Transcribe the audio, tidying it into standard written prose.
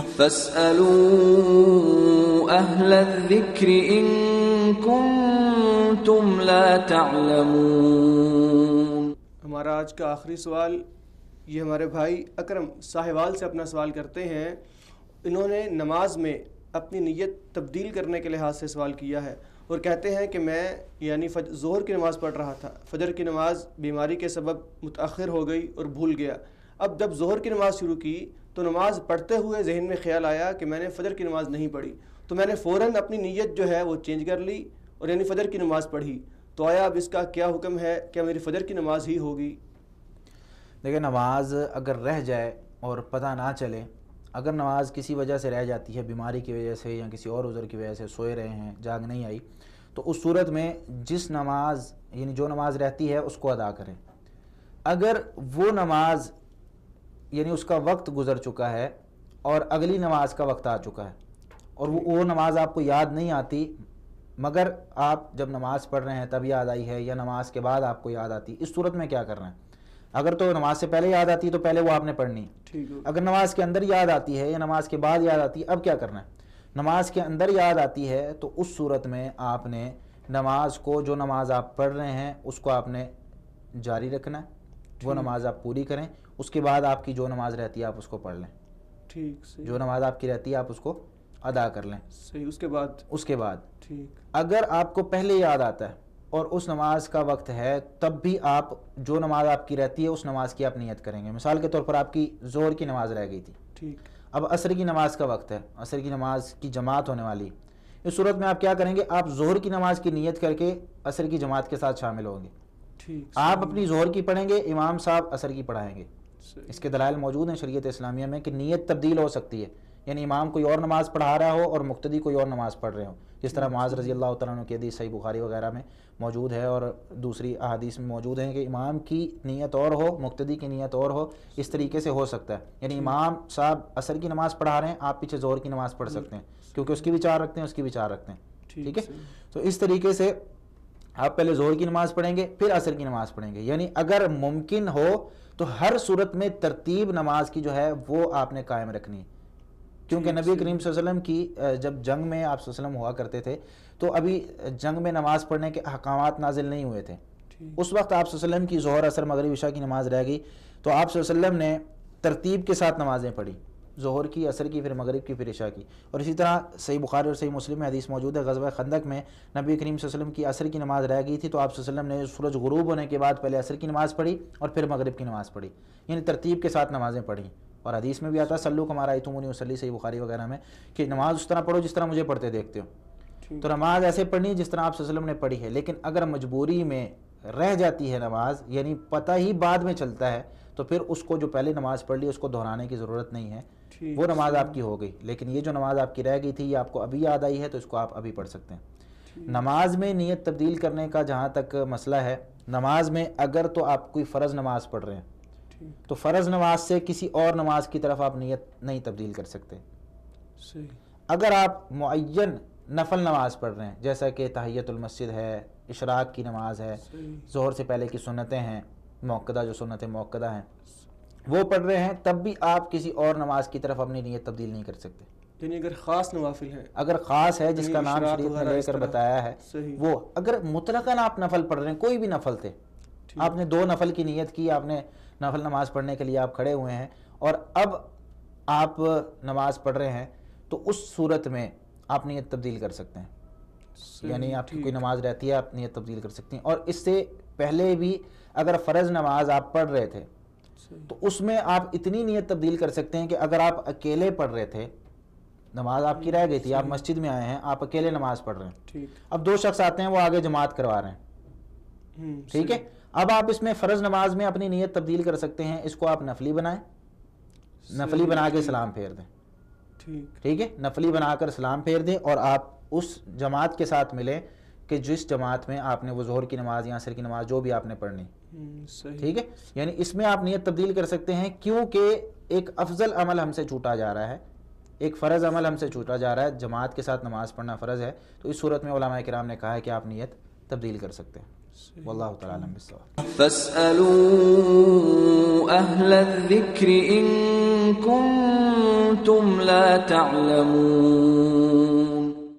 فاسألوا أهل الذكر إن كنتم لا تعلمون۔ ہمارا آج کا آخری سوال یہ ہمارے بھائی اکرم ساہیوال سے اپنا سوال کرتے ہیں۔ انہوں نے نماز میں اپنی نیت تبدیل کرنے کے لحاظ سے سوال کیا ہے اور کہتے ہیں کہ میں ظہر کی نماز پڑھ رہا تھا، فجر کی نماز بیماری کے سبب متاخر ہو گئی اور بھول گیا۔ اب جب ظہر کی نماز شروع کی تو نماز پڑھتے ہوئے ذہن میں خیال آیا کہ میں نے فجر کی نماز نہیں پڑھی، تو میں نے فوراً اپنی نیت جو ہے وہ چینج کر لی اور یعنی فجر کی نماز پڑھی۔ تو آیا اب اس کا کیا حکم ہے؟ کیا میری فجر کی نماز ہی ہوگی؟ دیکھیں، نماز اگر رہ جائے اور پتہ نہ چلے، اگر نماز کسی وجہ سے رہ جاتی ہے، بیماری کی وجہ سے یا کسی اور عذر کی وجہ سے سوئے رہے ہیں، جاگ نہیں آئی، تو اس صورت میں جس نماز یعنی جو نماز رہتی ہے اس کو ادا کریں۔ اگر وہ نماز یعنی اس کا وقت گزر چکا ہے اور اگلی نماز کا وقت آ چکا ہے اور وہ نماز آپ کو یاد نہیں آتی، مگر آپ جب نماز پڑھ رہے ہیں تب یاد آئی ہے یا نماز کے بعد آپ کو یاد آتی، اس صورت میں کیا کرنا ہے؟ اگر تو نماز سے پہلے یاد آتی ہے تو پہلے وہ آپ نے پڑھنی ہے۔ اگر نماز کے اندر یاد آتی ہے یا نماز کے بعد یاد آتی ہے، اب کیا کرنا ہے؟ نماز کے اندر یاد آتی ہے تو اس صورت میں آپ نے نماز کو، جو نماز آپ پڑھ رہے ہیں اس کو آپ نے جاری رکھنا ہے، وہ نماز آپ پوری کریں، اس کے بعد آپ کی جو نماز رہتی ہے آپ اس کو پڑھ لیں۔ جو نماز آپ کی رہتی ہے آپ اس کو ادا کر لیں۔ اس کے بعد اگر آپ کو پہلے یاد آتا ہے اور اس نماز کا وقت ہے، تب بھی آپ جو نماز آپ کی رہتی ہے اس نماز کی آپ نیت کریں گے۔ مثال کے طور پر آپ کی ظہر کی نماز رہ گئی تھی، اب عصر کی نماز کا وقت ہے، عصر کی نماز کی جماعت ہونے والی، اس صورت میں آپ کیا کریں گے؟ آپ ظہر کی نماز کی نیت کر کے عصر کی جماعت کے ساتھ شامل ہوں گے۔ آپ اپنی ظہر کی پڑھیں گے، امام صاحب عصر کی پڑھائیں گے۔ اس کے دلائل موجود ہیں شریعت اسلامیہ میں کہ نیت تبدیل ہو سکتی ہے، یعنی امام کوئی اور نماز پڑھا رہا ہو اور مقتدی کوئی اور نماز پڑھ رہے ہو، جس طرح معاذ رضی اللہ تعالیٰ عنہ کی حدیث صحیح بخاری وغیرہ میں موجود ہے اور دوسری احادیث میں موجود ہیں کہ امام کی نیت اور ہو، مقتدی کی نیت اور ہو، اس طریقے سے ہو سکتا ہے۔ یعنی امام صاحب عصر کی نماز پڑھا رہے ہیں، آپ پیچھے ظہر کی نماز پڑھ سکتے ہیں، کیونکہ اس کی بھی چار رکھتے ہیں، اس کی بھی چار رکھتے ہیں، ٹھیک ہے؟ تو اس طریقے سے آپ پہلے ظہر کی نماز پڑھیں گے، پھر عصر کی نماز پڑھیں گے۔ یعنی اگر ممکن ہو تو ہر صورت میں ترتیب نماز کی جو ہے وہ آپ نے قائم رکھنی ہے، کیونکہ نبی کریم صلی اللہ علیہ وسلم کی جب جنگ میں آپ صلی اللہ علیہ وسلم ہوا کرتے تھے تو ابھی جنگ میں نماز پڑھنے کے احکامات نازل نہیں ہوئے تھے۔ اس وقت آپ صلی اللہ علیہ وسلم کی ظہر، عصر، مغرب، عشاء کی نماز رہ گئی تو آپ صلی اللہ علیہ وسلم نے ترتیب کے ساتھ نمازیں پڑھی، ظہر کی، عصر کی، پھر مغرب کی، پھر عشاء کی۔ اور اسی طرح صحیح بخاری اور صحیح مسلم میں حدیث موجود ہے، غزوہ خندق میں نبی کریم صلی اللہ علیہ وسلم کی عصر کی نماز رہ گئی تھی تو آپ صلی اللہ علیہ وسلم نے سورج غروب ہونے کے بعد پہلے عصر کی نماز پڑھی اور پھر مغرب کی نماز پڑھی، یعنی ترتیب کے ساتھ نمازیں پڑھیں۔ اور حدیث میں بھی آتا ہے سلو کما رأیتمونی اصلی، صحیح بخاری وغیرہ میں، کہ نماز اس طرح پڑھو جس طرح مجھے پڑھتے دیکھتے ہو۔ تو نماز ایسے پڑھنی جس طرح آپ صلی اللہ علیہ وسلم نے پڑھی ہے، لیکن اگر مجبوری میں رہ جاتی ہے نماز، یعنی پتہ ہی بعد میں چلتا ہے، تو پھر اس کو جو پہلے نماز پڑھ لی اس کو دہرانے کی ضرورت نہیں ہے، وہ نماز آپ کی ہو گئی۔ لیکن یہ جو نماز آپ کی رہ گئی تھی یہ آپ کو ابھی یاد آئی ہے تو اس کو آپ ابھی پڑھ سکتے ہیں۔ نماز میں نیت تبدیل کرنے کا جہاں تک مسئلہ ہے، نماز میں اگر تو آپ کوئی فرض نماز پڑھ رہے ہیں تو فرض نماز سے کسی اور نماز کی طرف آپ نیت نہیں تبدیل کر سکتے۔ اگر آپ معین نفل نماز پڑھ رہے ہیں، جیسا کہ تحیۃ المسجد ہے، اشراق کی نماز ہے، ظہر سے پہلے کی سنتیں ہیں، موقدہ جو سنتیں موقدہ ہیں وہ پڑھ رہے ہیں، تب بھی آپ کسی اور نماز کی طرف اپنی نیت تبدیل نہیں کر سکتے۔ یعنی اگر خاص نوافل ہیں، اگر خاص ہے جس کا نام شریعت نے لے کر بتایا ہے وہ، اگر مطلقاً آپ نفل پڑھ رہے ہیں، کوئی بھی نفل تھے، آپ نے 2 نفل کی نیت کی، آپ نے نفل نماز پڑھنے کے لیے آپ کھڑے ہوئے ہیں اور اب آپ نماز پڑھ رہے ہیں، تو اس صورت میں آپ نیت تبدیل کر سکتے ہیں۔ یعنی آپ کی کوئی نماز رہتی ہے آپ نیت تبدیل کر سکتے ہیں۔ اور اس سے پہلے بھی اگر فرض نماز آپ پڑھ رہے تھے تو اس میں آپ اتنی نیت تبدیل کر سکتے ہیں کہ اگر آپ اکیلے پڑھ رہے تھے، نماز آپ کی رہ گئی تھی، آپ مسجد میں آئے ہیں، آپ اکیلے نماز پڑھ رہے ہیں، اب 2 شخص آتے ہیں وہ آگے جماعت کروا رہے ہیں، ٹھیک ہے، اب آپ اس میں فرض نماز میں اپنی نیت تبدیل کر سکتے ہیں، اس کو آپ نفلی بنائیں، نفلی بنا کے سلام پھیر دیں، ٹھیک ہے، نفلی بنا کر سلام پھیر دیں اور آپ اس جماعت کے ساتھ ملیں کہ جس جماعت میں آپ نے وہ ظہر کی نماز یا عصر کی نماز جو بھی آپ نے پڑھنی، ٹھیک ہے، یعنی اس میں آپ نیت تبدیل کر سکتے ہیں، کیونکہ ایک افضل عمل ہم سے چھوٹا جا رہا ہے، ایک فرض عمل ہم سے چھوٹا جا رہا ہے، جماعت کے ساتھ نماز پڑھنا فرض ہے، تو اس صورت میں علماء کرام نے کہا ہے کہ آپ نیت تبدیل کر سکتے ہیں۔ واللہ تعالی اعلم بالصواب. فاسألوا أهل الذكر إن كنتم لا تعلمون.